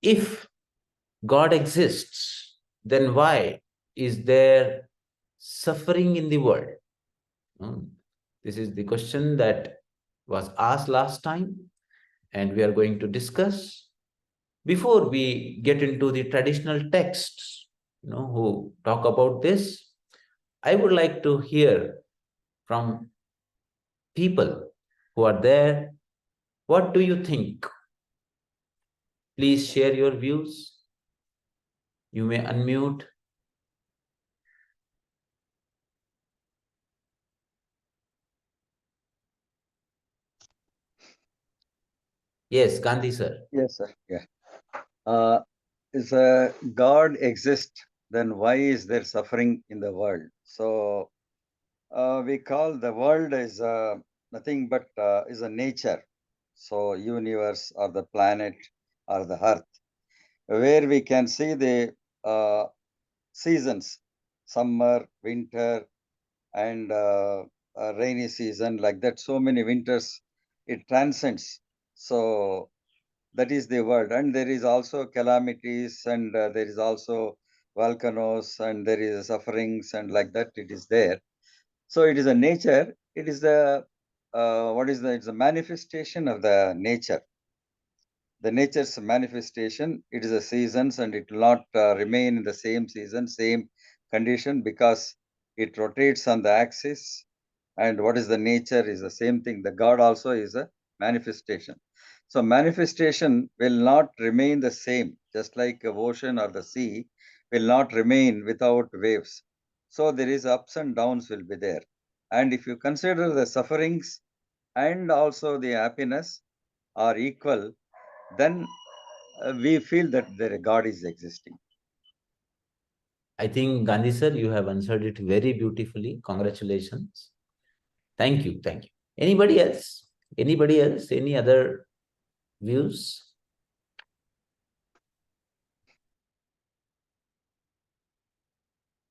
if God exists, then why is there suffering in the world? This is the question that was asked last time, and we are going to discuss. Before we get into the traditional texts, who talk about this, I would like to hear from people who are there. What do you think? Please share your views. You may unmute. Yes, Gandhi sir. Yes, sir. Yeah. If God exists, then why is there suffering in the world? So we call the world is nothing but is a nature. So universe or the planet or the earth, where we can see the seasons, summer, winter, and rainy season, like that. So many winters, it transcends. So that is the world, and there is also calamities, and there is also volcanoes, and there is sufferings, and like that it is there. So it is a nature. It is the what is the? It's a manifestation of the nature. The nature's manifestation. It is a seasons, and it will not remain in the same season, same condition, because it rotates on the axis. And what is the nature is the same thing. The God also is a manifestation. So manifestation will not remain the same, just like a ocean or the sea will not remain without waves. So there is ups and downs will be there. And if you consider the sufferings and also the happiness are equal, then we feel that the God is existing. I think Gandhi sir, you have answered it very beautifully. Congratulations. Thank you. Thank you. Anybody else? Anybody else? Any other views?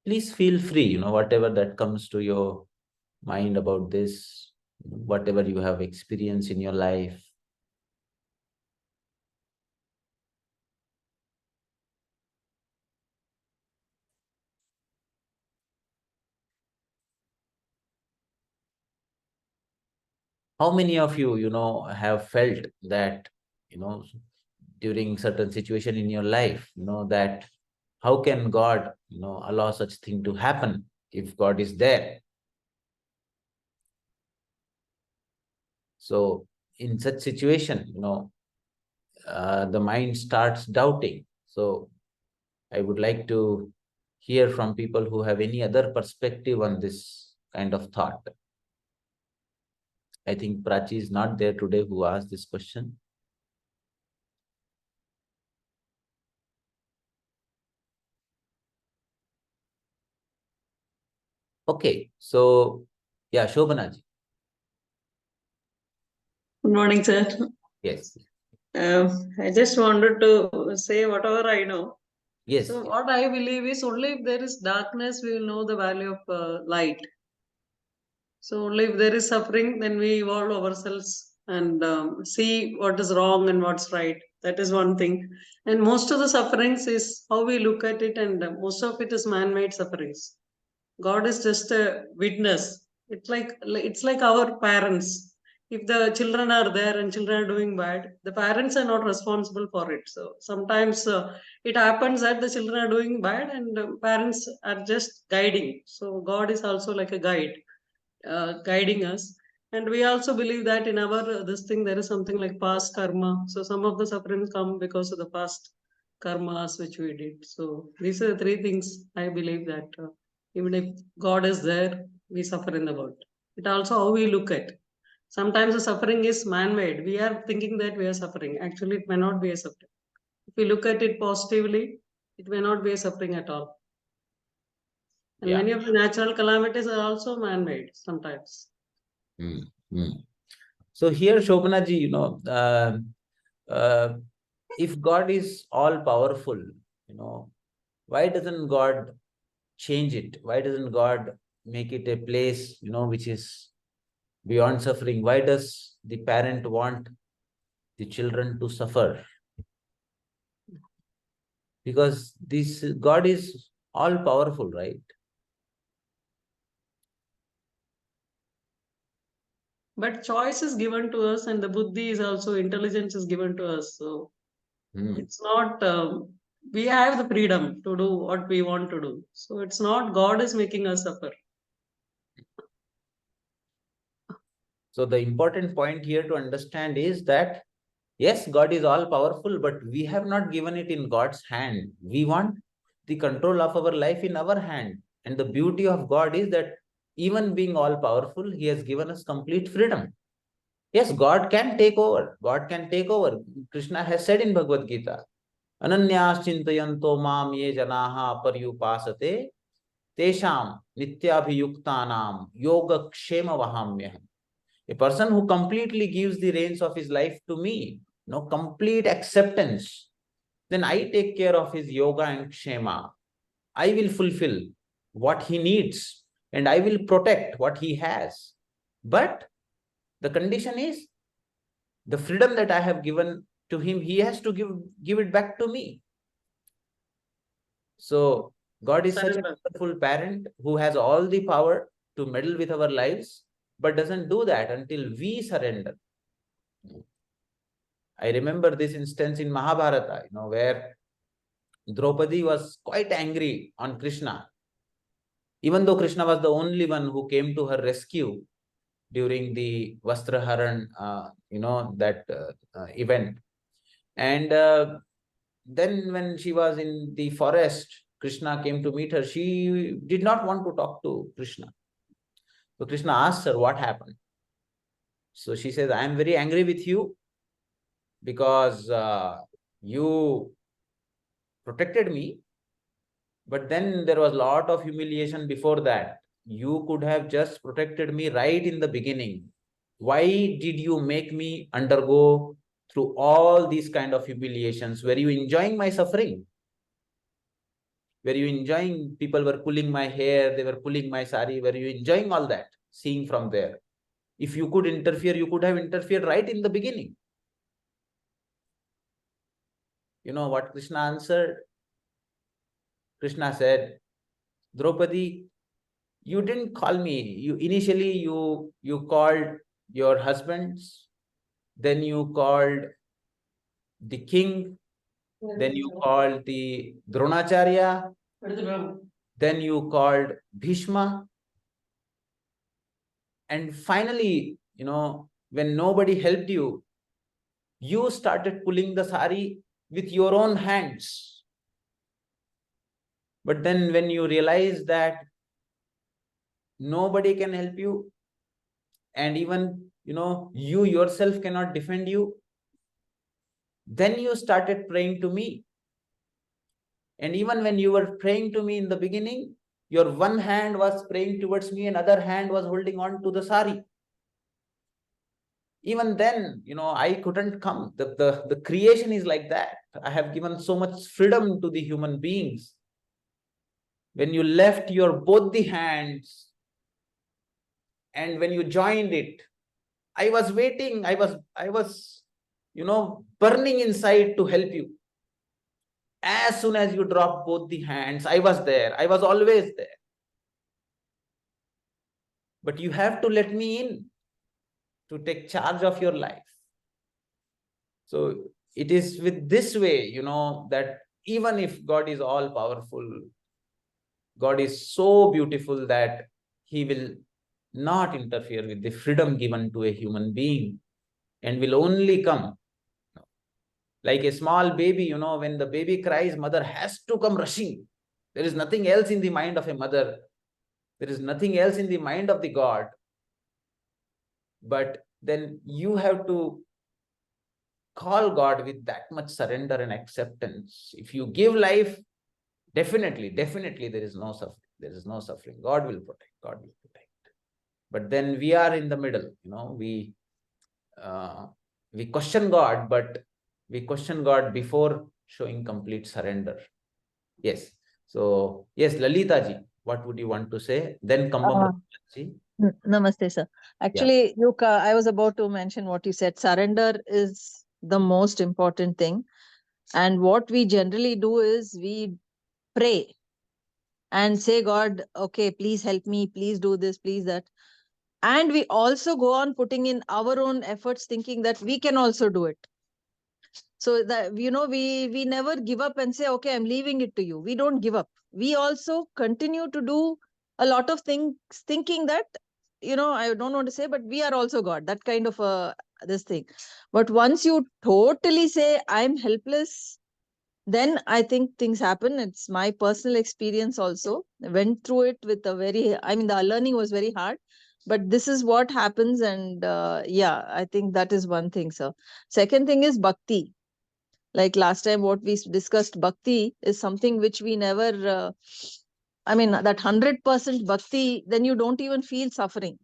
Please feel free, whatever that comes to your mind about this, whatever you have experienced in your life. How many of you, have felt that, during certain situation in your life, that how can God, allow such thing to happen if God is there? So in such situation, the mind starts doubting. So I would like to hear from people who have any other perspective on this kind of thought. I think Prachi is not there today who asked this question. Okay, so yeah, Shobhanaji. Good morning, sir. Yes. I just wanted to say whatever I know. Yes. So what I believe is only if there is darkness, we will know the value of light. So only if there is suffering, then we evolve ourselves and see what is wrong and what's right. That is one thing. And most of the sufferings is how we look at it, and most of it is man-made sufferings. God is just a witness. It's like our parents. If the children are there and children are doing bad, the parents are not responsible for it. So sometimes it happens that the children are doing bad and parents are just guiding. So God is also like a guide, guiding us. And we also believe that in our this thing there is something like past karma. So some of the sufferings come because of the past karmas which we did. So these are the three things I believe that even if God is there, we suffer in the world. It also how we look at. Sometimes the suffering is man-made. We are thinking that we are suffering. Actually, it may not be a suffering. If we look at it positively, it may not be a suffering at all. And Yeah. many of the natural calamities are also man-made sometimes. So here, Shobhanaji, uh, if God is all powerful, why doesn't God change it? Why doesn't God make it a place, which is beyond suffering? Why does the parent want the children to suffer? Because this God is all powerful, right? But choice is given to us, and the buddhi is also intelligence is given to us. So it's not, we have the freedom to do what we want to do. So it's not God is making us suffer. So the important point here to understand is that, yes, God is all powerful, but we have not given it in God's hand. We want the control of our life in our hand. And the beauty of God is that even being all powerful, He has given us complete freedom. Yes, God can take over. God can take over. Krishna has said in Bhagavad Gita, Ananyas chintayanto mam ye janaha paryupasate tesham nityabhiyuktanam yoga kshema vahamyaham. A person who completely gives the reins of his life to me, complete acceptance, then I take care of his yoga and kshema. I will fulfill what he needs and I will protect what he has. But the condition is the freedom that I have given to him, he has to give it back to me. So God is such a wonderful parent who has all the power to meddle with our lives, but doesn't do that until we surrender. I remember this instance in Mahabharata, where Draupadi was quite angry on Krishna, even though Krishna was the only one who came to her rescue during the Vastraharan, that event. And then when she was in the forest, Krishna came to meet her. She did not want to talk to Krishna. So Krishna asked her what happened. So she says, I am very angry with you because you protected me, but then there was a lot of humiliation before that. You could have just protected me right in the beginning. Why did you make me undergo through all these kind of humiliations? Were you enjoying my suffering? Were you enjoying people were pulling my hair, they were pulling my sari? Were you enjoying all that, seeing from there? If you could interfere, you could have interfered right in the beginning. You know what Krishna answered? Krishna said, Draupadi, you didn't call me. You called your husbands, then you called the king, then you called the Dronacharya, then you called Bhishma, and finally, when nobody helped you, you started pulling the sari with your own hands. But then when you realize that nobody can help you, and even you yourself cannot defend you, then you started praying to me. And even when you were praying to me in the beginning, your one hand was praying towards me and other hand was holding on to the sari. Even then, I couldn't come. The creation is like that. I have given so much freedom to the human beings. When you left your both the hands and when you joined it, I was waiting. I was burning inside to help you. As soon as you drop both the hands, I was there. I was always there. But you have to let me in to take charge of your life. So it is with this way, that even if God is all powerful, God is so beautiful that He will not interfere with the freedom given to a human being and will only come. Like a small baby, when the baby cries, mother has to come rushing. There is nothing else in the mind of a mother. There is nothing else in the mind of the God. But then you have to call God with that much surrender and acceptance. If you give life, definitely there is no suffering. There is no suffering. God will protect. God will protect. But then we are in the middle. We question God, but we question God before showing complete surrender. Yes. So yes, Lalita ji, what would you want to say? Then Kambam ji. Namaste, sir. Actually, I was about to mention what you said. Surrender is the most important thing. And what we generally do is we pray and say, God, okay, please help me, please do this, please that. And we also go on putting in our own efforts, thinking that we can also do it. So that, we never give up and say, okay, I'm leaving it to you. We don't give up. We also continue to do a lot of things, thinking that, I don't want to say, but we are also God, that kind of this thing. But once you totally say, I'm helpless, then I think things happen. It's my personal experience also. I went through it with the learning was very hard, but this is what happens. And yeah, I think that is one thing, sir. Second thing is bhakti. Like last time, what we discussed, bhakti is something which we never, that 100% bhakti, then you don't even feel suffering.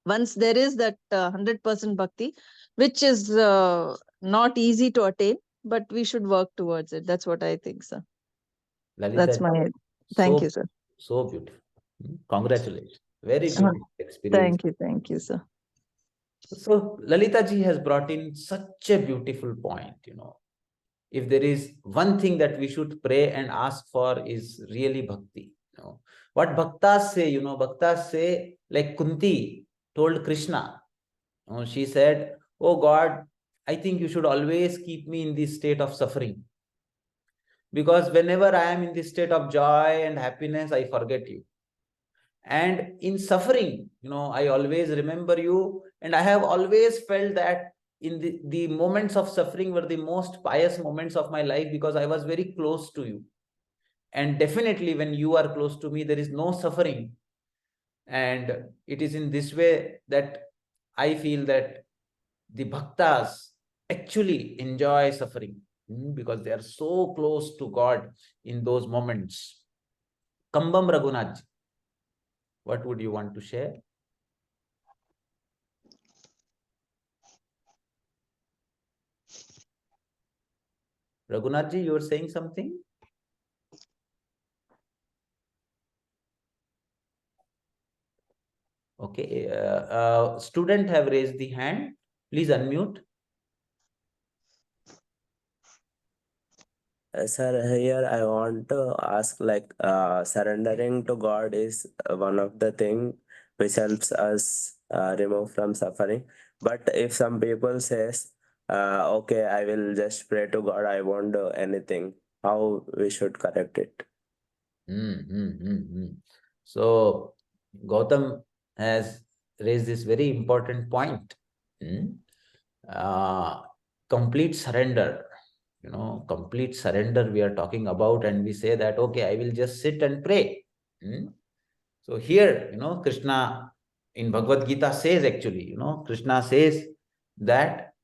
Once there is that 100% bhakti, which is not easy to attain, but we should work towards it. That's what I think, sir. Lalita, That's my thank you, sir. So beautiful. Congratulations. Very Uh, beautiful experience. Thank you, sir. So Lalita ji has brought in such a beautiful point, If there is one thing that we should pray and ask for is really bhakti. What bhaktas say, bhaktas say, like Kunti told Krishna, she said, oh God, I think you should always keep me in this state of suffering. Because whenever I am in this state of joy and happiness, I forget you. And in suffering, I always remember you. And I have always felt that in the moments of suffering were the most pious moments of my life, because I was very close to you. And definitely when you are close to me, there is no suffering. And it is in this way that I feel that the bhaktas actually enjoy suffering, because they are so close to God in those moments. Kambam Raghunath, what would you want to share? Raghunath ji, you were saying something? Okay, student have raised the hand. Please unmute. Sir, here I want to ask, like, surrendering to God is one of the thing which helps us remove from suffering. But if some people says, okay, I will just pray to God, I won't do anything, how we should correct it? So Gautam has raised this very important point. Complete surrender. Complete surrender we are talking about, and we say that, okay, I will just sit and pray. So here, Krishna in Bhagavad Gita says, actually, Krishna says that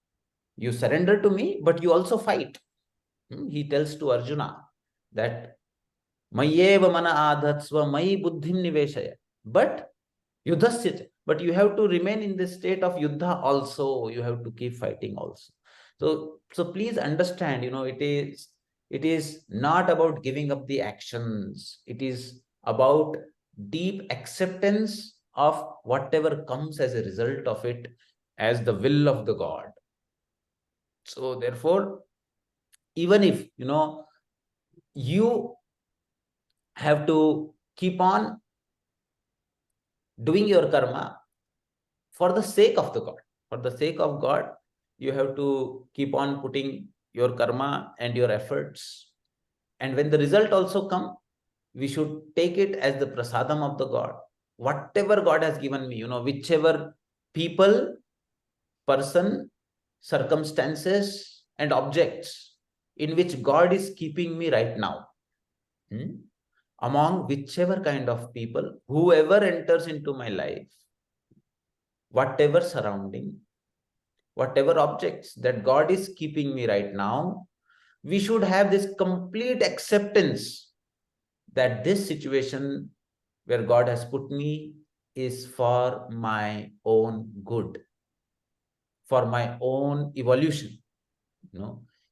you surrender to me, but you also fight. He tells to Arjuna that Mayeva mana adhatsva mai buddhim niveshaya. But yudhasya, but you have to remain in the state of yuddha also. You have to keep fighting also. So please understand, it is not about giving up the actions. It is about deep acceptance of whatever comes as a result of it as the will of the God. So therefore, even if, you have to keep on doing your karma for the sake of the God. For the sake of God, you have to keep on putting your karma and your efforts. And when the result also come, we should take it as the prasadam of the God. Whatever God has given me, whichever people, person, circumstances, and objects in which God is keeping me right now. Among whichever kind of people, whoever enters into my life, whatever surrounding, whatever objects that God is keeping me right now, we should have this complete acceptance that this situation where God has put me is for my own good, for my own evolution.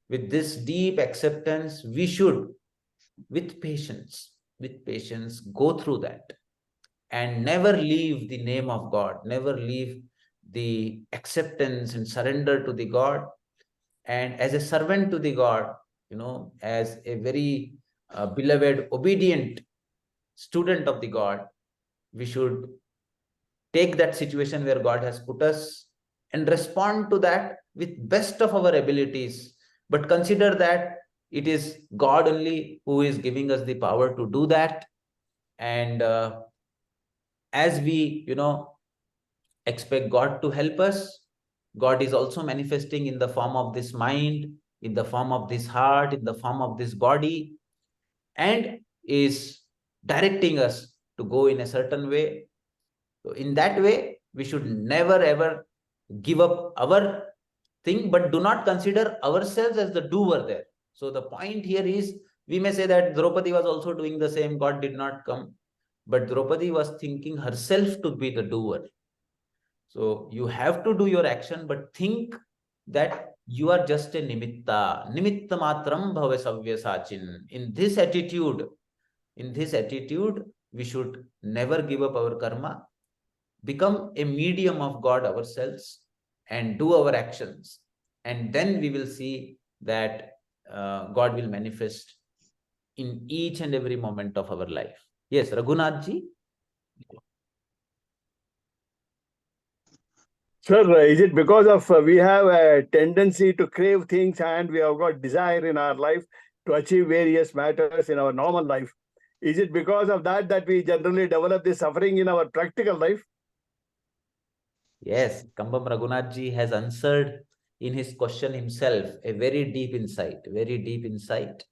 With this deep acceptance, we should, with patience, go through that and never leave the name of God, never leave the acceptance and surrender to the God. and as a servant to the God, as a very beloved, obedient student of the God, we should take that situation where God has put us and respond to that with best of our abilities. But consider that it is God only who is giving us the power to do that. And as we, expect God to help us, God is also manifesting in the form of this mind, in the form of this heart, in the form of this body, and is directing us to go in a certain way. So in that way, we should never ever give up our thing, but do not consider ourselves as the doer there. So the point here is, we may say that Draupadi was also doing the same, God did not come. But Draupadi was thinking herself to be the doer. So you have to do your action, but think that you are just a nimitta. Nimitta matram bhave savya sachin. In this attitude, we should never give up our karma, become a medium of God ourselves, and do our actions. And then we will see that God will manifest in each and every moment of our life. Yes, Raghunathji? Sir, is it because of we have a tendency to crave things and we have got desire in our life to achieve various matters in our normal life? Is it because of that that we generally develop this suffering in our practical life? Yes, Kambam Raghunathji has answered in his question himself a very deep insight, very deep insight.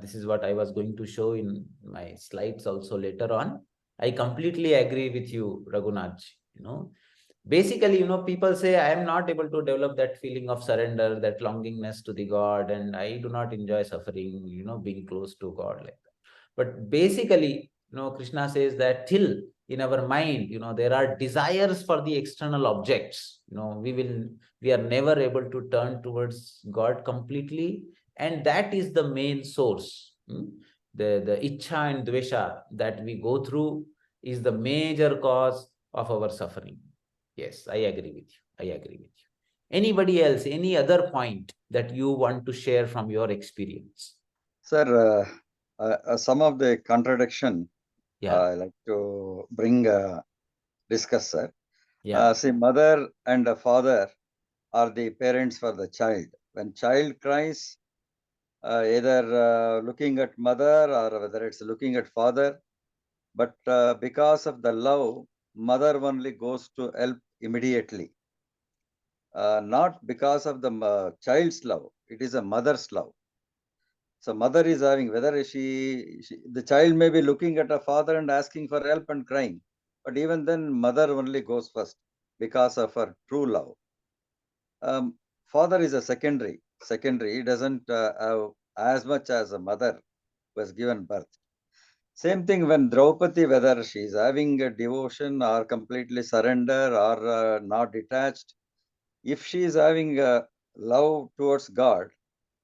This is what I was going to show in my slides also later on. I completely agree with you, Raghunathji. Basically, people say, I am not able to develop that feeling of surrender, that longingness to the God, and I do not enjoy suffering, being close to God like that. But basically, Krishna says that till in our mind, there are desires for the external objects, we are never able to turn towards God completely. And that is the main source. The Ichcha and Dvesha that we go through is the major cause of our suffering. Yes, I agree with you. I agree with you. Anybody else, any other point that you want to share from your experience? Sir, some of the contradiction Yeah. I like to discuss, sir. Yeah. See, mother and a father are the parents for the child. When child cries, either looking at mother or whether it's looking at father, but because of the love, mother only goes to help immediately. Not because of the child's love, it is a mother's love. So mother is having, whether the child may be looking at a father and asking for help and crying, but even then mother only goes first because of her true love. Father is a secondary. He doesn't have as much as a mother who has given birth. Same thing when Draupadi, whether she is having a devotion or completely surrender or not detached, if she is having a love towards God,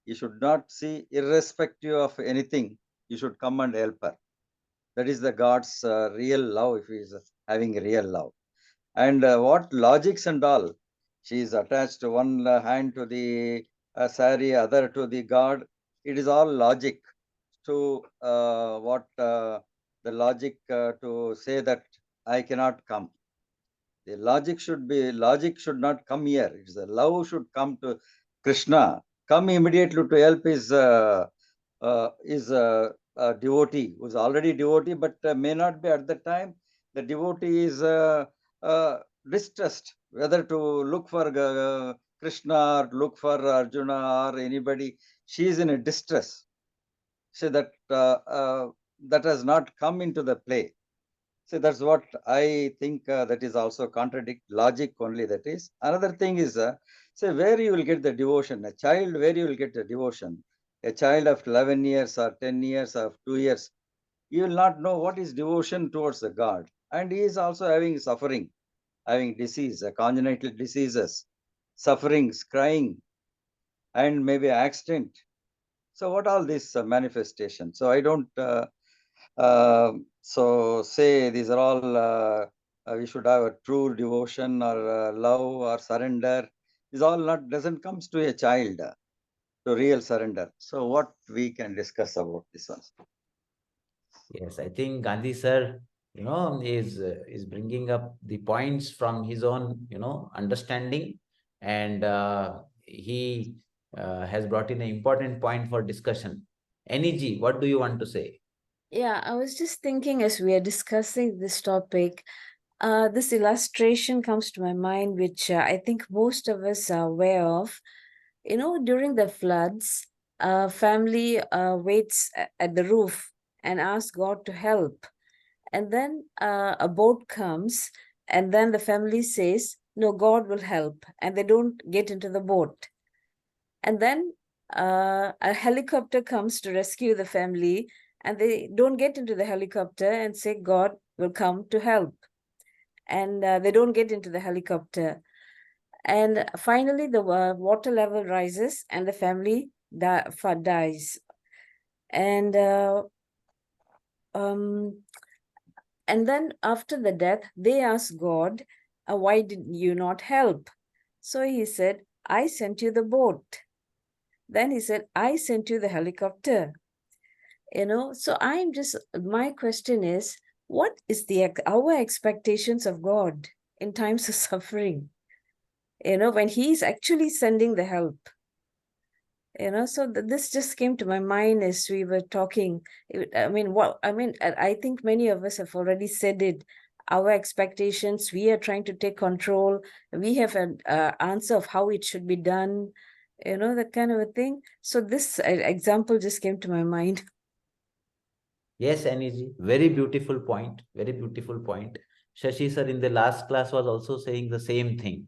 you should not see, irrespective of anything, you should come and help her. That is the God's real love, if he is having real love. And what logics and all, she is attached one hand to the sari, other to the God. It is all logic to the logic to say that I cannot come. The logic should not come here. It's the love should come to Krishna. Come immediately to help is a devotee who's already devotee, but may not be at the time. The devotee is distressed whether to look for Krishna or look for Arjuna or anybody. She is in a distress. So that has not come into the play. So that's what I think. That is also contradict logic only. That is another thing is say where you will get the devotion. A child, where you will get the devotion. A child of 11 years or 10 years or 2 years, you will not know what is devotion towards the God. And he is also having suffering, having disease, congenital diseases, sufferings, crying, and maybe accident. So what all this manifestation? So I don't. So say these are all we should have a true devotion or love or surrender is all not doesn't comes to a child to real surrender. So what we can discuss about this one? Yes, I think Gandhi sir, is bringing up the points from his own, understanding, and he has brought in an important point for discussion. NEG, what do you want to say? Yeah, I was just thinking as we are discussing this topic, this illustration comes to my mind, which I think most of us are aware of. You know, during the floods, family waits at the roof and asks God to help. And then a boat comes, and then the family says, no, God will help. And they don't get into the boat. And then a helicopter comes to rescue the family, and they don't get into the helicopter and say, God will come to help. And they don't get into the helicopter. And finally, the water level rises and the family dies. And and then after the death, they ask God, why did you not help? So he said, I sent you the boat. Then he said, I sent you the helicopter. You know, so my question is, what is our expectations of God in times of suffering? You know, when he's actually sending the help. You know, so this just came to my mind as we were talking. I think many of us have already said it. Our expectations, we are trying to take control. We have an answer of how it should be done, you know, that kind of a thing. So this example just came to my mind. Yes, NEG, very beautiful point. Very beautiful point. Shashi sir in the last class was also saying the same thing,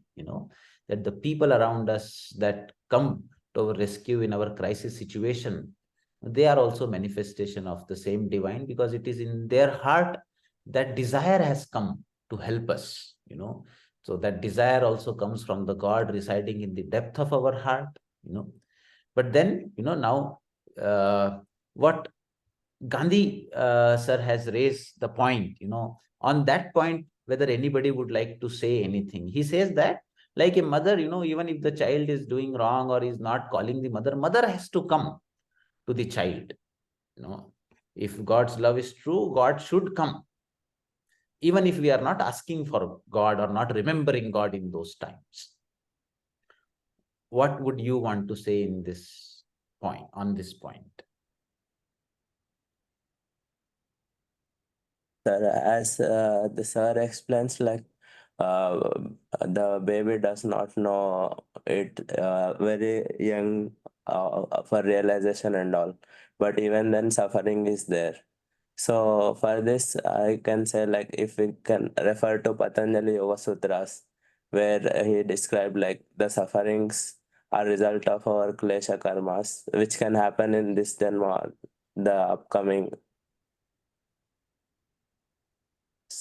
that the people around us that come to our rescue in our crisis situation, they are also manifestation of the same divine, because it is in their heart that desire has come to help us. So that desire also comes from the God residing in the depth of our heart. But then, now what Gandhi sir has raised the point, on that point, whether anybody would like to say anything. He says that, like a mother, even if the child is doing wrong or is not calling the mother, mother has to come to the child. If God's love is true, God should come, even if we are not asking for God or not remembering God in those times. What would you want to say in this point, on this point? Sir, as the sir explains, like uh, the baby does not know it very young for realization and all, but even then suffering is there. So for this, I can say, like, if we can refer to Patanjali Yoga Sutras, where he described like the sufferings are result of our klesha karmas, which can happen in this janma, the upcoming.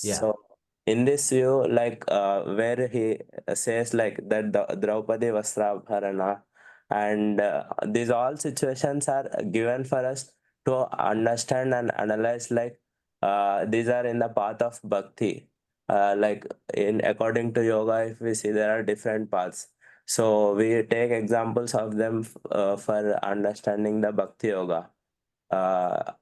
Yeah. So in this view, like where he says like that the Draupadi Vastrabharana, and these all situations are given for us to understand and analyze, like these are in the path of bhakti. Like in according to yoga, if we see there are different paths. So we take examples of them for understanding the bhakti yoga.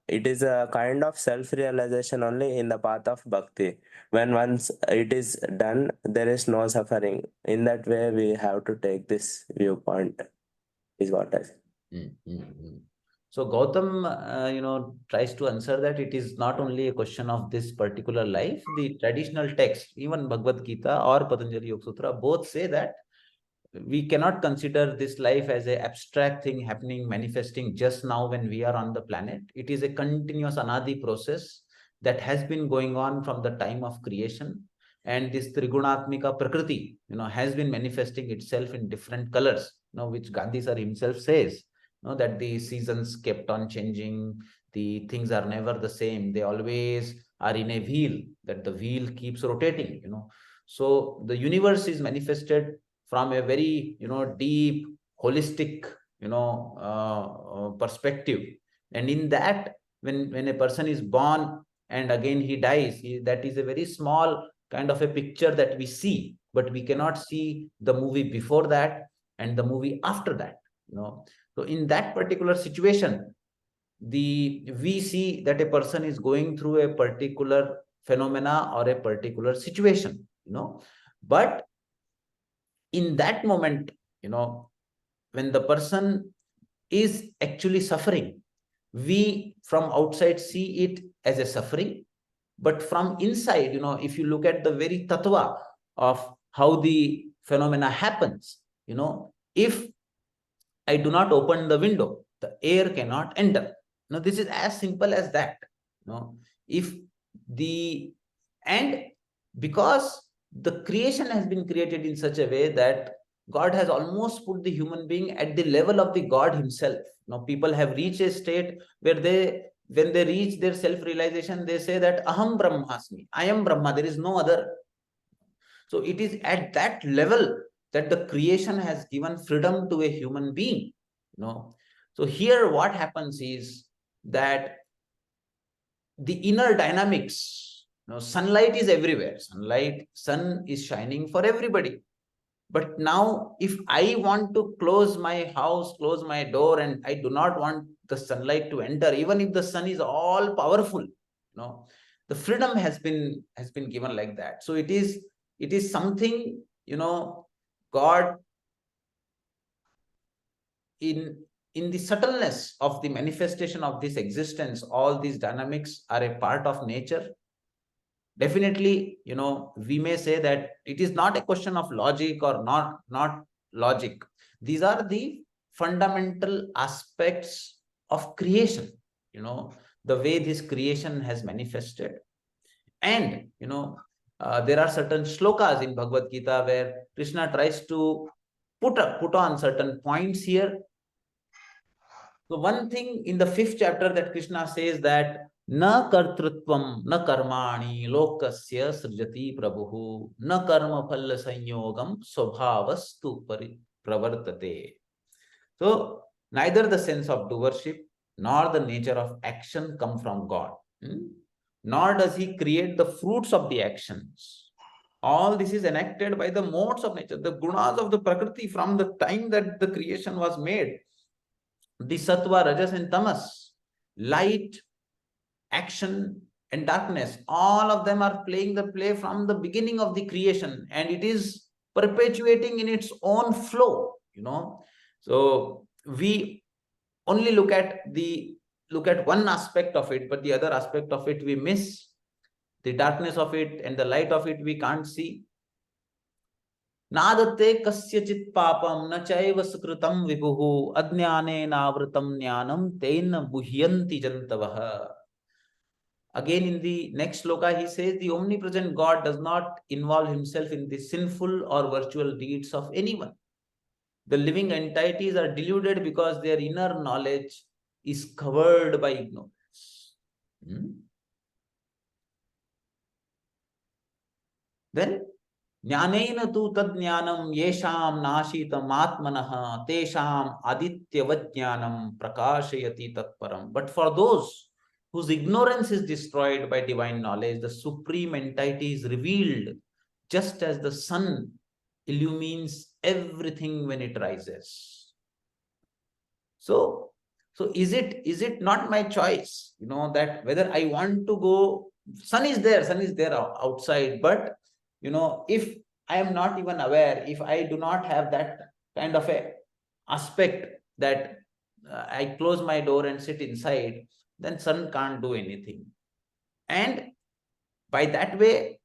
It is a kind of self-realization only in the path of bhakti. When once it is done, there is no suffering. In that way, we have to take this viewpoint, is what I say. So Gautam, tries to answer that it is not only a question of this particular life. The traditional text, even Bhagavad Gita or Patanjali Yoga Sutra, both say that we cannot consider this life as an abstract thing happening, manifesting just now when we are on the planet. It is a continuous anadi process that has been going on from the time of creation. And this Trigunatmika Prakriti, has been manifesting itself in different colors, which Gandhi sir himself says, that the seasons kept on changing, the things are never the same. They always are in a wheel, that the wheel keeps rotating. So the universe is manifested from a very deep holistic perspective, and in that, when a person is born and again he dies, that is a very small kind of a picture that we see, but we cannot see the movie before that, and the movie after that. So in that particular situation, we see that a person is going through a particular phenomena or a particular situation, but in that moment, when the person is actually suffering, we from outside see it as a suffering, but from inside, if you look at the very tattva of how the phenomena happens, if I do not open the window, the air cannot enter. This is as simple as that. If the and because the creation has been created in such a way that God has almost put the human being at the level of the God himself. People have reached a state where when they reach their self-realization, they say that Aham Brahmasmi, I am Brahma, there is no other. So it is at that level that the creation has given freedom to a human being. So here what happens is that the inner dynamics, sunlight is everywhere. Sun is shining for everybody. But now if I want to close my house, close my door, and I do not want the sunlight to enter, even if the sun is all powerful, the freedom has been given like that. So it is something, God in the subtleness of the manifestation of this existence, all these dynamics are a part of nature. Definitely, we may say that it is not a question of logic or not logic. These are the fundamental aspects of creation, the way this creation has manifested. And, there are certain shlokas in Bhagavad Gita where Krishna tries to put on certain points here. So one thing in the 5th chapter that Krishna says that na kartrutvam na karmani lokasya srijati prabhu na karma phalla sanyogam swabhavastu pravartate. So neither the sense of doership nor the nature of action come from God, nor does he create the fruits of the actions. All this is enacted by the modes of nature, the gunas of the Prakriti from the time that the creation was made. The sattva, rajas and tamas, light, action and darkness, all of them are playing the play from the beginning of the creation, and it is perpetuating in its own flow, So we only look at one aspect of it, but the other aspect of it we miss. The darkness of it and the light of it we can't see. नादते कस्यचित् पापम न चैव सुकृतं विभुः अज्ञानेनावृतं ज्ञानं तेन मुह्यन्ति जन्तवः. Again, in the next sloka, he says the omnipresent God does not involve himself in the sinful or virtual deeds of anyone. The living entities are deluded because their inner knowledge is covered by ignorance. Then ज्ञानेन तु तज्ज्ञानं येषां नाशीतं आत्मनः तेषां आदित्यवज्ञानं प्रकाशयति तत्परम्. But for those whose ignorance is destroyed by divine knowledge, the supreme entity is revealed, just as the sun illumines everything when it rises. So is it not my choice, that whether I want to go, sun is there outside, but if I am not even aware, if I do not have that kind of a aspect that I close my door and sit inside, then sun can't do anything. And by that way,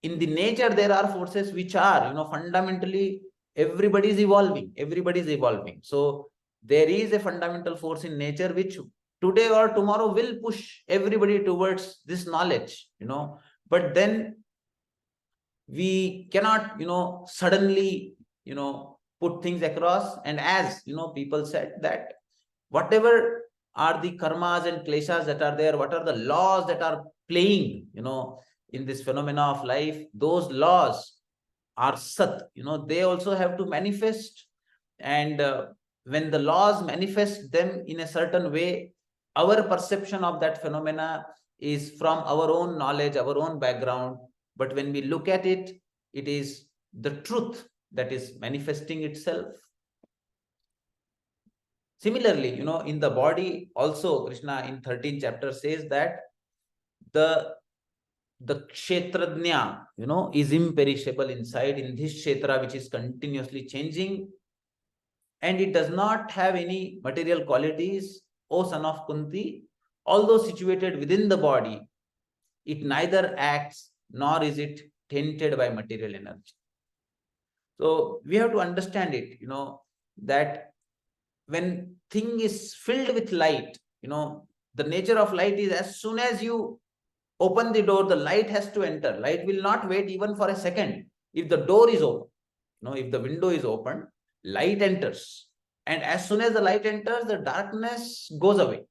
in the nature, there are forces which are, fundamentally, everybody is evolving. So there is a fundamental force in nature which today or tomorrow will push everybody towards this knowledge, but then we cannot, suddenly, put things across. And as, people said that whatever are the karmas and kleshas that are there, what are the laws that are playing, in this phenomena of life, those laws are sat, they also have to manifest. And when the laws manifest them in a certain way, our perception of that phenomena is from our own knowledge, our own background. But when we look at it, it is the truth that is manifesting itself. Similarly, in the body also, Krishna in 13th chapter says that the kshetrajna, is imperishable inside in this kshetra, which is continuously changing, and it does not have any material qualities. O son of Kunti, although situated within the body, it neither acts nor is it tainted by material energy. So we have to understand it, that when thing is filled with light, the nature of light is as soon as you open the door, the light has to enter. Light will not wait even for a second. If the door is open, if the window is open, light enters. And as soon as the light enters, the darkness goes away.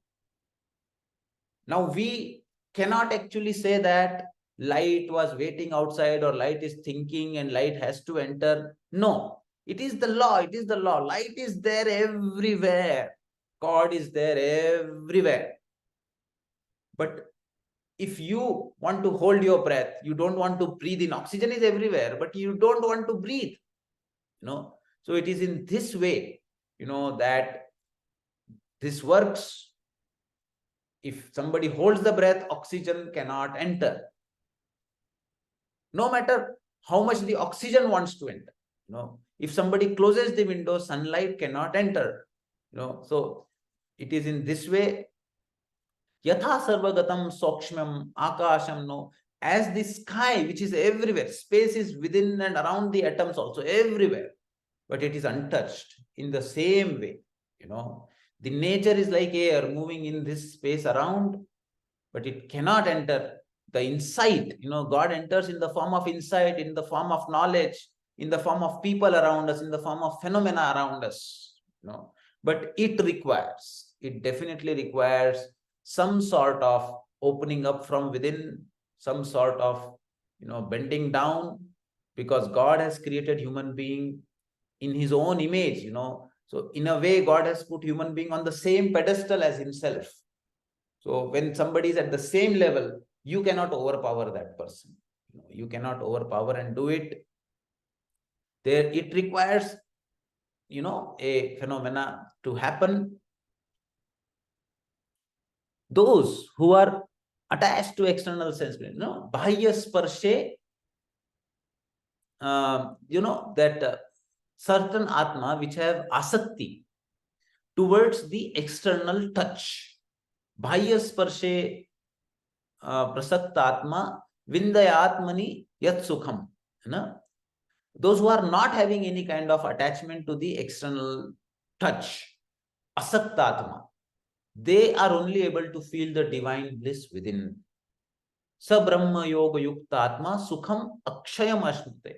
Now we cannot actually say that light was waiting outside or light is thinking and light has to enter. No, it is the law. It is the law. Light is there everywhere. God is there everywhere. But if you want to hold your breath, you don't want to breathe in, oxygen is everywhere, but you don't want to breathe, So it is in this way, that this works. If somebody holds the breath, oxygen cannot enter. No matter how much the oxygen wants to enter, If somebody closes the window, sunlight cannot enter, So it is in this way. Yatha sarvagatam sokshmam akasham, no. As the sky, which is everywhere, space is within and around the atoms also, everywhere, but it is untouched. In the same way, the nature is like air moving in this space around, but it cannot enter the insight. God enters in the form of insight, in the form of knowledge, in the form of people around us, in the form of phenomena around us, but it definitely requires some sort of opening up from within, some sort of, bending down, because God has created human being in his own image, So in a way, God has put human being on the same pedestal as himself. So when somebody is at the same level, you cannot overpower that person. You cannot overpower and do it. There, it requires, a phenomena to happen. Those who are attached to external sense, bahya sparshe, that certain atma which have asakti towards the external touch. Bahya sparshe prasaktatma vindayatmani yat sukham. Those who are not having any kind of attachment to the external touch, asaktatma, they are only able to feel the divine bliss within. Sa brahma yoga yuktatma sukham akshayam ashnute.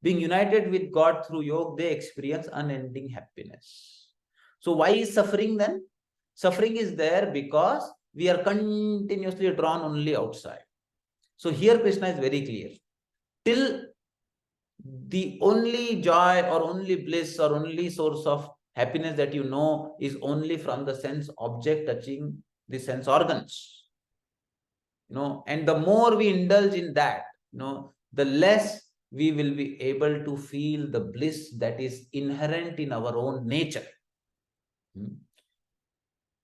Being united with God through yoga, they experience unending happiness. So why is suffering then? Suffering is there because we are continuously drawn only outside. So here Krishna is very clear. Till the only joy or only bliss or only source of happiness that is only from the sense object touching the sense organs. And the more we indulge in that, the less we will be able to feel the bliss that is inherent in our own nature.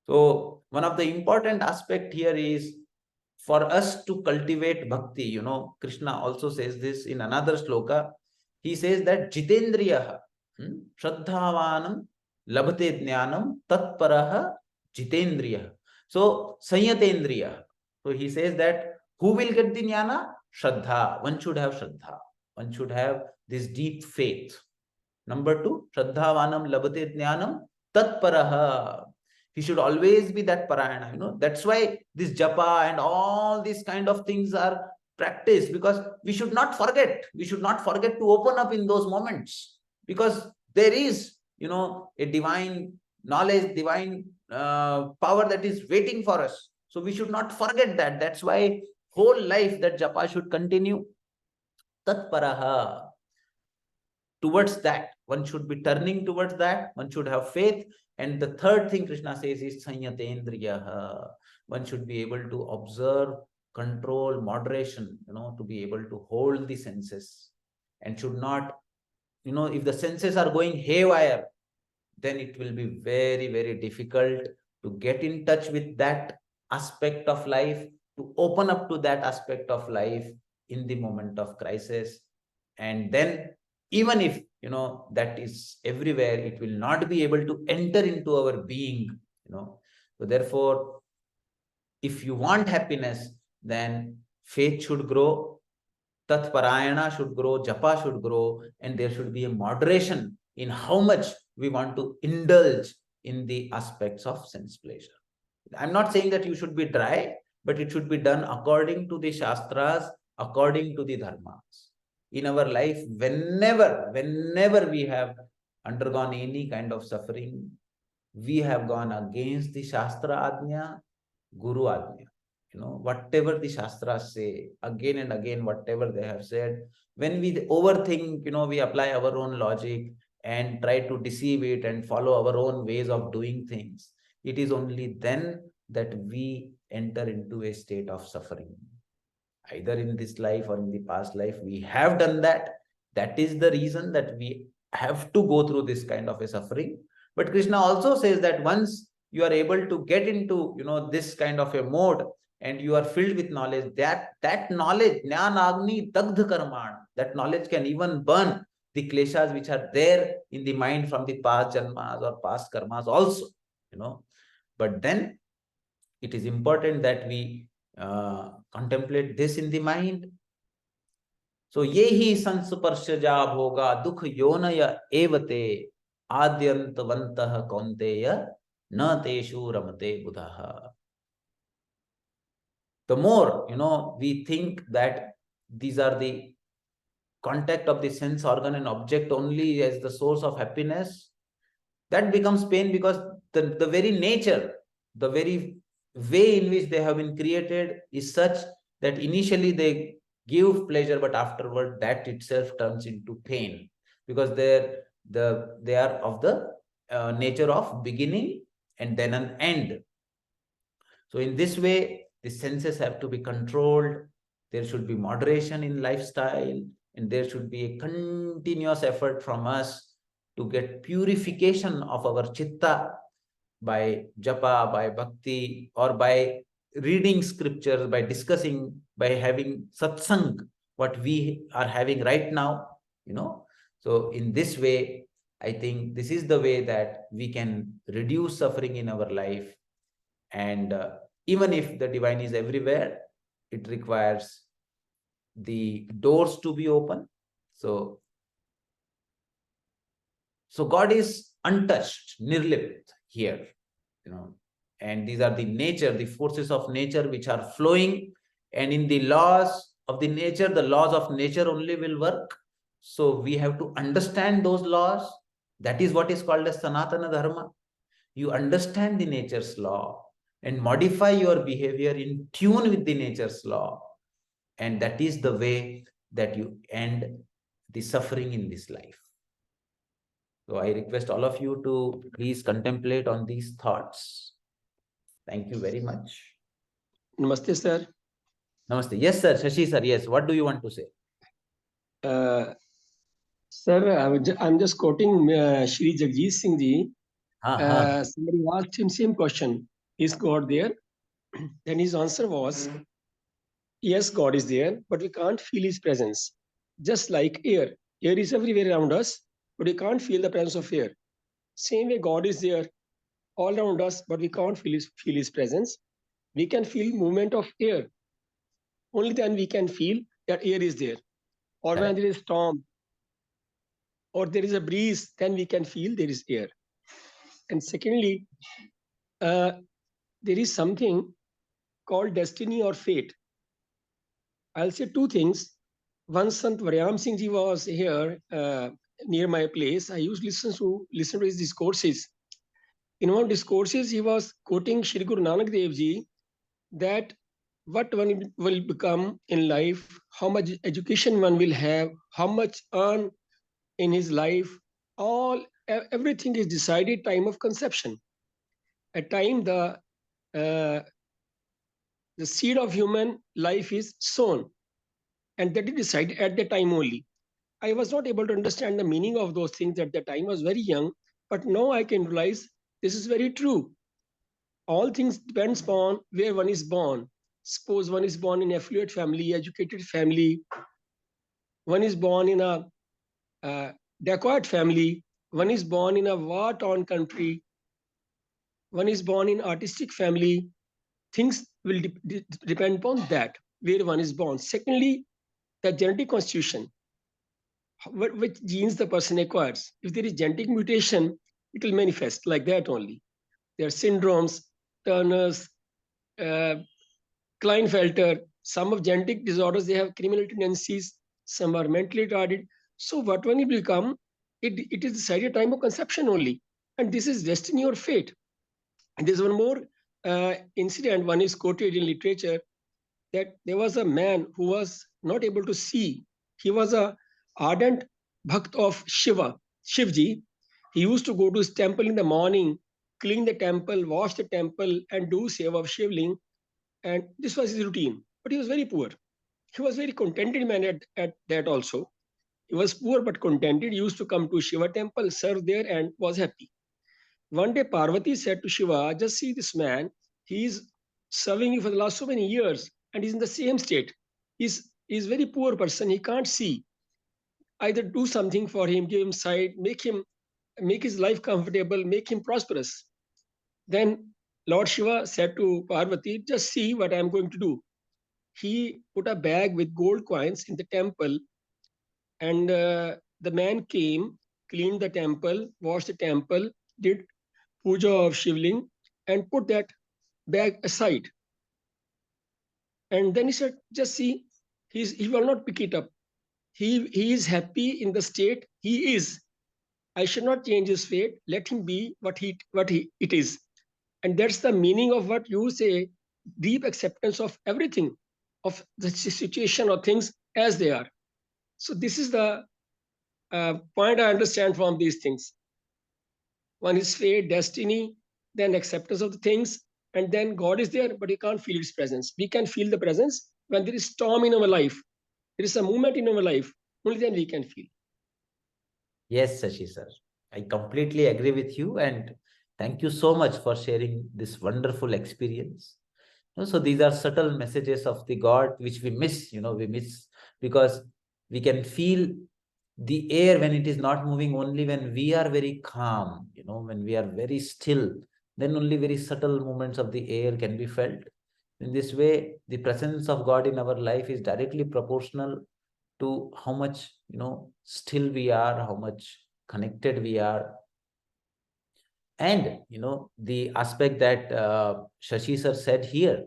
So one of the important aspect here is for us to cultivate bhakti. Krishna also says this in another sloka. He says that jitendriyaha, shraddhavanam labhate jnanam tatparaha jitendriyaha. So sanyatendriyaha. So he says that who will get the jnana? Shraddha. One should have shraddha. One should have this deep faith. Number two, shraddhavanam labhate jnanam tatparaha. He should always be that parayana. That's why this japa and all these kind of things are practiced, because we should not forget. We should not forget to open up in those moments, because there is, a divine knowledge, divine power that is waiting for us. So we should not forget that. That's why whole life that japa should continue. Tatparaha. Towards that, one should be turning towards that. One should have faith. And the third thing Krishna says is sanyatendriyaha. One should be able to observe, control, moderation, to be able to hold the senses, and should not, if the senses are going haywire, then it will be very, very difficult to get in touch with that aspect of life, to open up to that aspect of life in the moment of crisis. And then, even if that is everywhere, it will not be able to enter into our being. So therefore, if you want happiness, then faith should grow, Tatparayana should grow, japa should grow, and there should be a moderation in how much we want to indulge in the aspects of sense pleasure. I'm not saying that you should be dry, but it should be done according to the Shastras, according to the Dharmas. In our life, whenever we have undergone any kind of suffering, we have gone against the Shastra Ajna, Guru Ajna. Whatever the Shastras say, again and again, whatever they have said, when we overthink, we apply our own logic and try to deceive it and follow our own ways of doing things, it is only then that we enter into a state of suffering. Either in this life or in the past life, we have done that. That is the reason that we have to go through this kind of a suffering. But Krishna also says that once you are able to get into this kind of a mode, and you are filled with knowledge, that knowledge, jnanagni dagdha karman, that knowledge can even burn the kleshas which are there in the mind from the past janmas or past karmas also. But then it is important that we contemplate this in the mind. So yehi sansparshaja bhoga dukh yonaya evate adyantavantah kaunteya na teshu ramate buddha. The more we think that these are the contact of the sense organ and object only as the source of happiness, that becomes pain, because the very nature, the very way in which they have been created is such that initially they give pleasure, but afterward that itself turns into pain, because they are of the nature of beginning and then an end. So in this way, the senses have to be controlled. There should be moderation in lifestyle, and there should be a continuous effort from us to get purification of our chitta by japa, by bhakti, or by reading scriptures, by discussing, by having satsang, what we are having right now. So in this way, I think this is the way that we can reduce suffering in our life. And even if the divine is everywhere, it requires the doors to be open. So God is untouched, nirlipt here, and these are the nature, the forces of nature which are flowing, and in the laws of the nature, the laws of nature only will work. So we have to understand those laws. That is what is called as Sanatana Dharma. You understand the nature's law and modify your behavior in tune with the nature's law. And that is the way that you end the suffering in this life. So I request all of you to please contemplate on these thoughts. Thank you very much. Namaste, sir. Namaste. Yes, sir. Shashi, sir. Yes. What do you want to say? Sir, I'm just quoting Shri Jagjit Singh Ji. Somebody asked him same question: is God there? Then his answer was, yes, God is there, but we can't feel His presence. Just like air. Air is everywhere around us, but we can't feel the presence of air. Same way, God is there all around us, but we can't feel His presence. We can feel movement of air. Only then we can feel that air is there. Or when there is storm, or there is a breeze, then we can feel there is air. And secondly, there is something called destiny or fate. I'll say two things. Once Sant Varyam Singh Ji was here near my place. I used to listen to his discourses. In one of discourses, he was quoting Shri Guru Nanak Dev Ji that what one will become in life, how much education one will have, how much earn in his life, everything is decided time of conception. At time the seed of human life is sown, and that is decided at the time only. I was not able to understand the meaning of those things at the time. I was very young. But now I can realize this is very true. All things depends upon where one is born. Suppose one is born in affluent family, educated family, one is born in a dacoit family, one is born in a war-torn country, one is born in artistic family. Things will depend upon that, where one is born. Secondly, the genetic constitution, which genes the person acquires. If there is genetic mutation, it will manifest like that only. There are syndromes, Turner's, Klinefelter. Some of genetic disorders, they have criminal tendencies. Some are mentally retarded. So what one will become, it is decided time of conception only. And this is destiny or fate. And there's one more incident, one is quoted in literature, that there was a man who was not able to see. He was a ardent bhakt of Shivji. He used to go to his temple in the morning, clean the temple, wash the temple, and do seva of Shivling. And this was his routine. But he was very poor. He was very contented man at that also. He was poor but contented. He used to come to Shiva temple, serve there, and was happy. One day Parvati said to Shiva, just see this man, he's serving you for the last so many years and he's in the same state. He's a very poor person, he can't see. Either do something for him, give him sight, make his life comfortable, make him prosperous. Then Lord Shiva said to Parvati, just see what I'm going to do. He put a bag with gold coins in the temple, and the man came, cleaned the temple, washed the temple, did puja of Shivling, and put that bag aside. And then he said, just see, he will not pick it up. He is happy in the state he is. I should not change his fate. Let him be what it is. And that's the meaning of what you say, deep acceptance of everything, of the situation or things as they are. So this is the point I understand from these things. One is fate, destiny, then acceptance of the things, and then God is there, but you can't feel His presence. We can feel the presence when there is storm in our life. There is a movement in our life. Only then we can feel. Yes, Shashi sir. I completely agree with you, and thank you so much for sharing this wonderful experience. So these are subtle messages of the God which we miss, we miss because we can feel the air when it is not moving only when we are very calm, when we are very still, then only very subtle movements of the air can be felt. In this way, the presence of God in our life is directly proportional to how much, still we are, how much connected we are. And, the aspect that Shashi sir said here,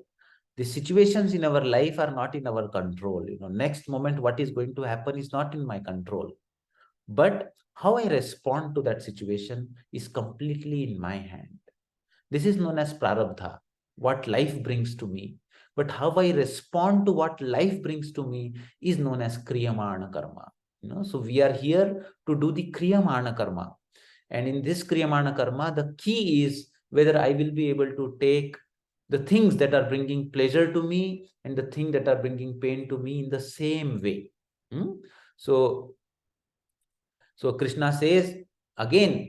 the situations in our life are not in our control. Next moment, what is going to happen is not in my control. But how I respond to that situation is completely in my hand. This is known as prarabdha, what life brings to me. But how I respond to what life brings to me is known as kriyamana karma. So we are here to do the kriyamana karma. And in this kriyamana karma, the key is whether I will be able to take the things that are bringing pleasure to me and the things that are bringing pain to me in the same way. So Krishna says again,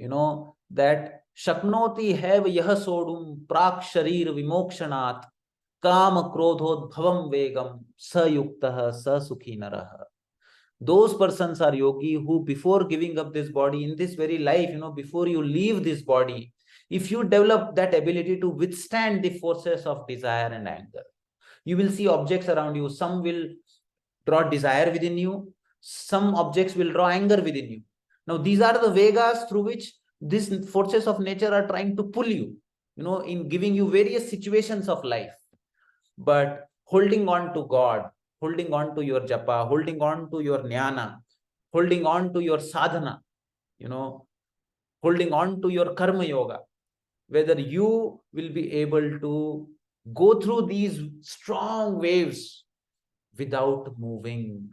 that Shaknoti have yah sodum prak sharir vimokshanat kam krodhodbhavam vegam sayuktah sasukhi narah. Those persons are yogi who, before giving up this body in this very life, before you leave this body, if you develop that ability to withstand the forces of desire and anger, you will see objects around you. Some will draw desire within you. Some objects will draw anger within you. Now, these are the vegas through which these forces of nature are trying to pull you, in giving you various situations of life. But holding on to God, holding on to your japa, holding on to your jnana, holding on to your sadhana, holding on to your karma yoga, whether you will be able to go through these strong waves without moving.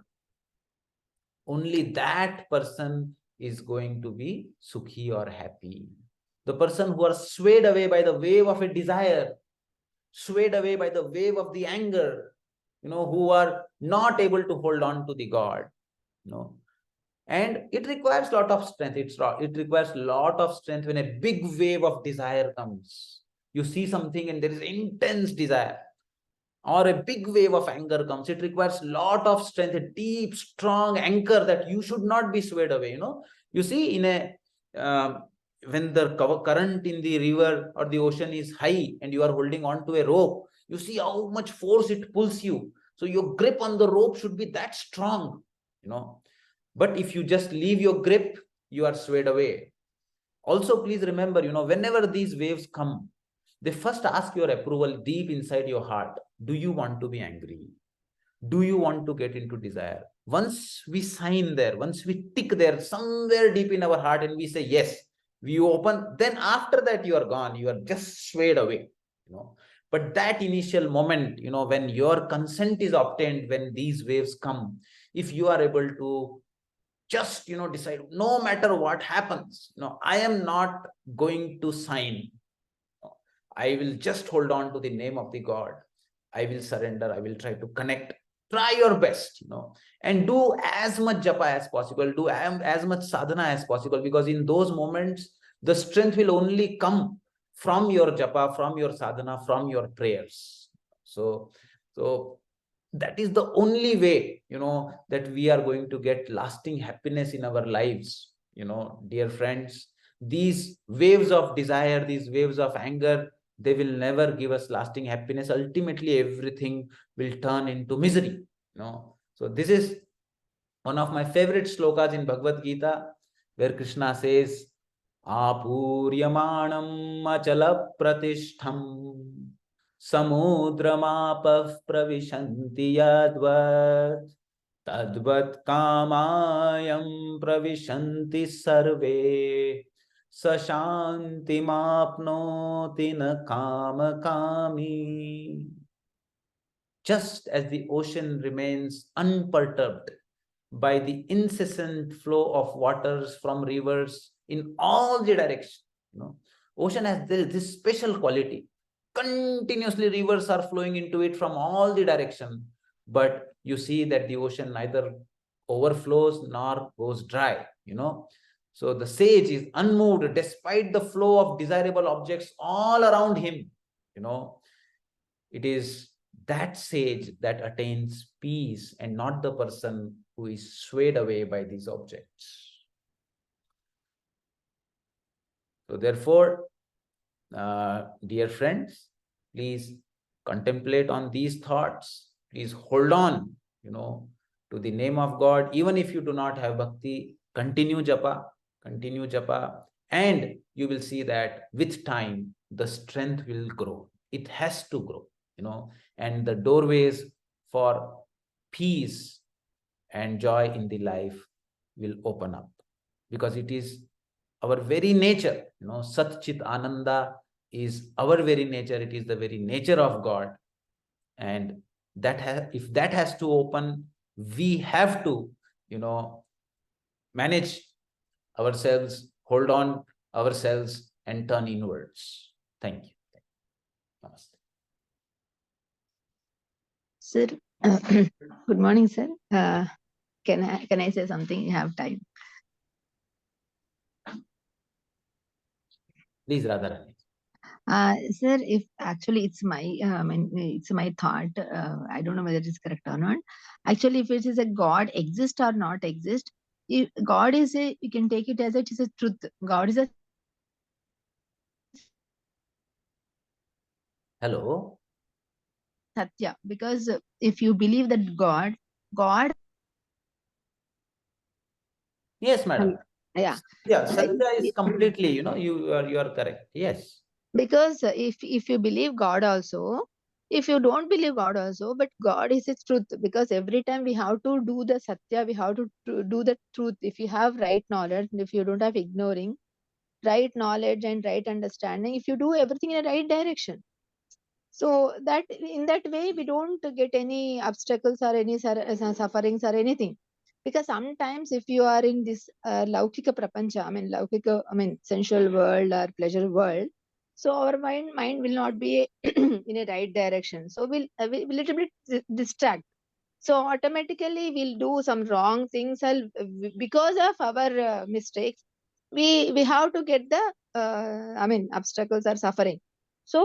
Only that person is going to be sukhi or happy. The person who are swayed away by the wave of a desire, swayed away by the wave of the anger, who are not able to hold on to the God, And it requires a lot of strength. It requires a lot of strength when a big wave of desire comes. You see something and there is intense desire, or a big wave of anger comes. It requires a lot of strength, a deep, strong anchor that you should not be swayed away. You see, in a when the current in the river or the ocean is high and you are holding on to a rope, you see how much force it pulls you. So your grip on the rope should be that strong. But if you just leave your grip, you are swayed away. Also, please remember, whenever these waves come, they first ask your approval deep inside your heart. Do you want to be angry? Do you want to get into desire? Once we sign there, once we tick there somewhere deep in our heart and we say yes, we open, then after that you are gone. You are just swayed away. But that initial moment, when your consent is obtained, when these waves come, if you are able to just decide, no matter what happens, I am not going to sign. I will just hold on to the name of the God. I will surrender. I will try to connect. Try your best, and do as much japa as possible. Do as much sadhana as possible, because in those moments, the strength will only come from your japa, from your sadhana, from your prayers. So that is the only way, that we are going to get lasting happiness in our lives. Dear friends, these waves of desire, these waves of anger, they will never give us lasting happiness. Ultimately, everything will turn into misery. So this is one of my favorite slokas in Bhagavad Gita, where Krishna says, Apuryamanam achala pratishtham samudramapah pravishanti yadvat tadvat kamayam pravishanti sarve sashantimapnoti na kamakami. Just as the ocean remains unperturbed by the incessant flow of waters from rivers in all the directions. Ocean has this special quality. Continuously rivers are flowing into it from all the directions, but you see that the ocean neither overflows nor goes dry. So the sage is unmoved despite the flow of desirable objects all around him. It is that sage that attains peace, and not the person who is swayed away by these objects. So therefore, dear friends, please contemplate on these thoughts. Please hold on, to the name of God. Even if you do not have bhakti, continue japa, and you will see that with time, the strength will grow. It has to grow, and the doorways for peace and joy in the life will open up, because it is our very nature. Sat Chit Ananda is our very nature. It is the very nature of God, and if that has to open, we have to manage ourselves, hold on ourselves, and turn inwards. Thank you. Namaste. Sir, good morning, sir. Can I say something? You have time. Please, Radharani. Sir, if actually it's my thought. I don't know whether it is correct or not. Actually, if it is a God exist or not exist, if God is you can take it as it is a truth. God is a. Hello. Satya, because if you believe that God. Yes, madam. Yeah. Satya is completely, you are correct. Yes. Because if you believe God also, if you don't believe God also, but God is its truth, because every time we have to do the Satya, we have to do the truth. If you have right knowledge, if you don't have ignoring, right knowledge and right understanding, if you do everything in the right direction, so that in that way we don't get any obstacles or any sufferings or anything. Because sometimes if you are in this laukika prapancha, sensual world or pleasure world, so our mind will not be in a right direction, so we'll little bit distract. So automatically we'll do some wrong things, and because of our mistakes, we have to get the obstacles or suffering. So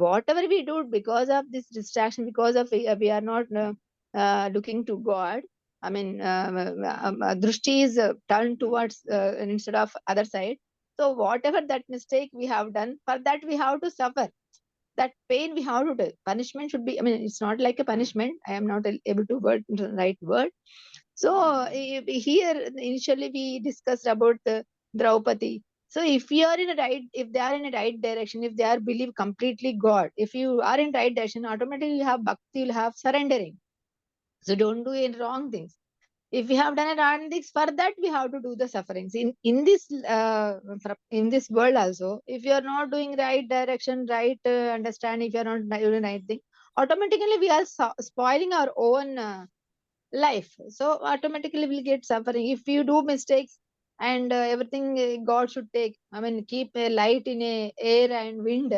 whatever we do, because of this distraction, because of we are not looking to God, drishti is turned towards instead of other side. So whatever that mistake we have done, for that we have to suffer. That pain we have to do. Punishment should be, it's not like a punishment. I am not able to write word. So here initially we discussed about the Draupadi. So if you are in a right, if they are in a right direction, if they are believe completely God, if you are in right direction, automatically you have bhakti, you'll have surrendering. So don't do any wrong things. If we have done a wrong things, for that we have to do the sufferings in this world also. If you are not doing right direction, right understanding, if you are not doing right thing, automatically we are spoiling our own life. So automatically we'll get suffering. If you do mistakes and everything God should take, keep a light in a air and wind,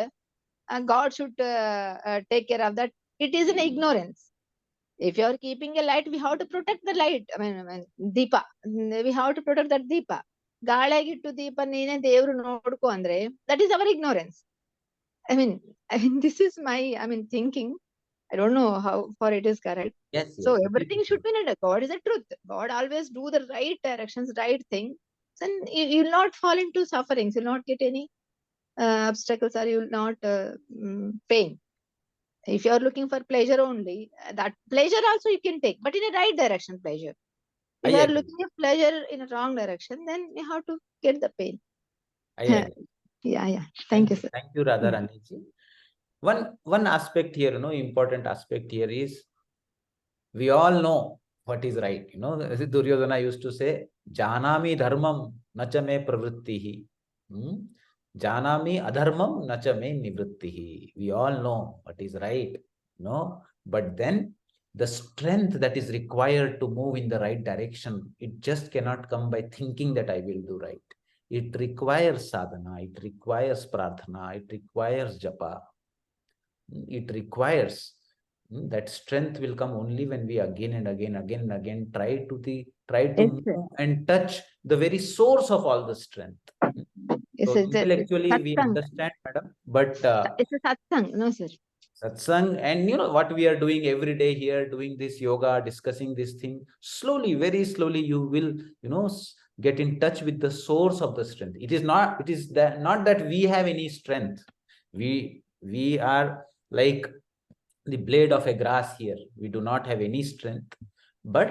God should take care of that. It is an ignorance. If you are keeping a light, we have to protect the light. Deepa. We have to protect that Deepa. ಗಾಳಿಯಾಗಿಟ್ಟು ದೀಪ ನೀನೇ ದೇವ್ರು ನೋಡ್ಕೊ ಅಂದ್ರೆ that is our ignorance. I mean, this is my thinking. I don't know how far it is correct. Yes, So yes. everything should be in a God is a truth. God always do the right directions, right thing. Then you'll not fall into sufferings. You'll not get any obstacles, or you'll not pain. If you are looking for pleasure only, that pleasure also you can take, but in a right direction pleasure. If I you are agree. looking at pleasure in a wrong direction, then you have to get the pain. I agree. Yeah. Thank you, sir. Thank you, Radharani ji. One aspect here, important aspect here is, we all know what is right. Duryodhana used to say, Janami dharmam nacha me pravrittihi. Janami adharmam nacha me nivrittihi. We all know what is right, but then the strength that is required to move in the right direction, it just cannot come by thinking that I will do right. It requires sadhana, it requires prarthana, it requires japa. It requires that strength will come only when we again and again try to Yes, sir. move and touch the very source of all the strength. Yes, So sir. intellectually we Satsang. understand, madam, but It's a satsang, no, sir. satsang, and what we are doing every day here, doing this yoga, discussing this thing, slowly, very slowly, you will get in touch with the source of the strength. It is not that we have any strength. We are like the blade of a grass here. We do not have any strength, but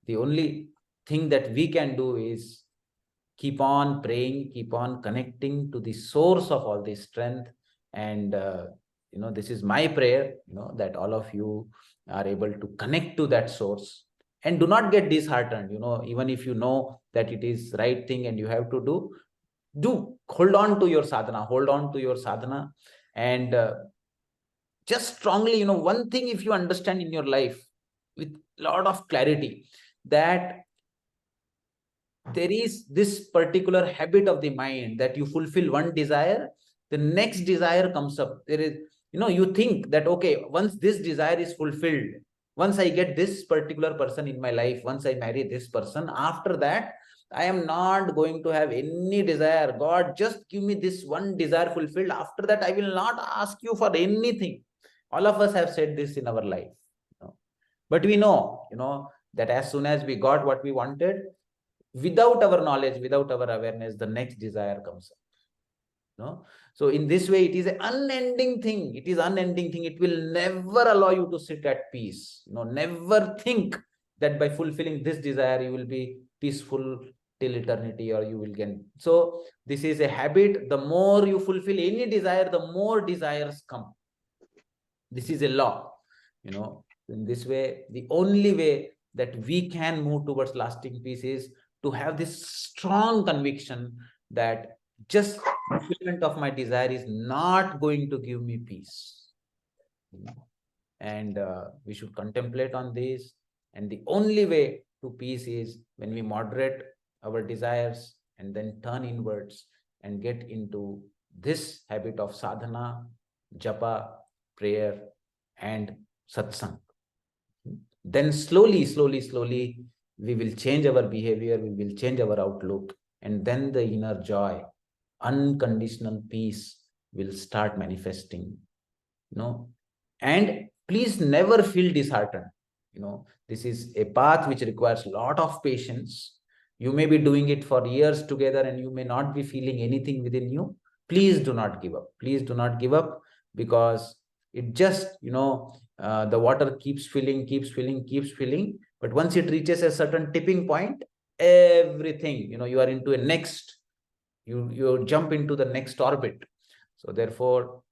the only thing that we can do is keep on praying, keep on connecting to the source of all this strength. And this is my prayer, that all of you are able to connect to that source, and do not get disheartened. Even if you know that it is right thing and you have to do hold on to your sadhana, and just strongly, one thing, if you understand in your life with lot of clarity, that there is this particular habit of the mind, that you fulfill one desire, the next desire comes up. There is, you think that, okay, once this desire is fulfilled, once I get this particular person in my life, once I marry this person, after that, I am not going to have any desire. God, just give me this one desire fulfilled. After that, I will not ask you for anything. All of us have said this in our life. But we know, that as soon as we got what we wanted, without our knowledge, without our awareness, the next desire comes up. So in this way, it is an unending thing. It is unending thing. It will never allow you to sit at peace. Never think that by fulfilling this desire, you will be peaceful till eternity, or you will get. So this is a habit. The more you fulfill any desire, the more desires come. This is a law. In this way, the only way that we can move towards lasting peace is to have this strong conviction that just fulfillment of my desire is not going to give me peace. And we should contemplate on this. And the only way to peace is when we moderate our desires and then turn inwards and get into this habit of sadhana, japa, prayer, and satsang. then slowly, we will change our behavior, we will change our outlook, and then the inner joy, unconditional peace will start manifesting. And please never feel disheartened. This is a path which requires a lot of patience. You may be doing it for years together and you may not be feeling anything within you. Please do not give up. Please do not give up, because it just, the water keeps filling, but once it reaches a certain tipping point, everything, you are into a next, you jump into the next orbit. So therefore,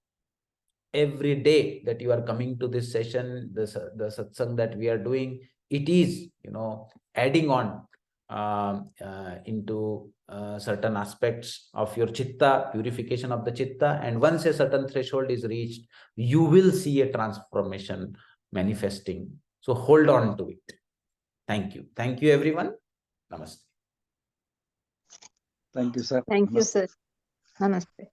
every day that you are coming to this session, the satsang that we are doing, it is, adding on into certain aspects of your chitta, purification of the chitta. And once a certain threshold is reached, you will see a transformation manifesting. So hold on to it. Thank you. Thank you, everyone. Namaste. Thank you, sir. Thank you, Namaste. sir. Namaste.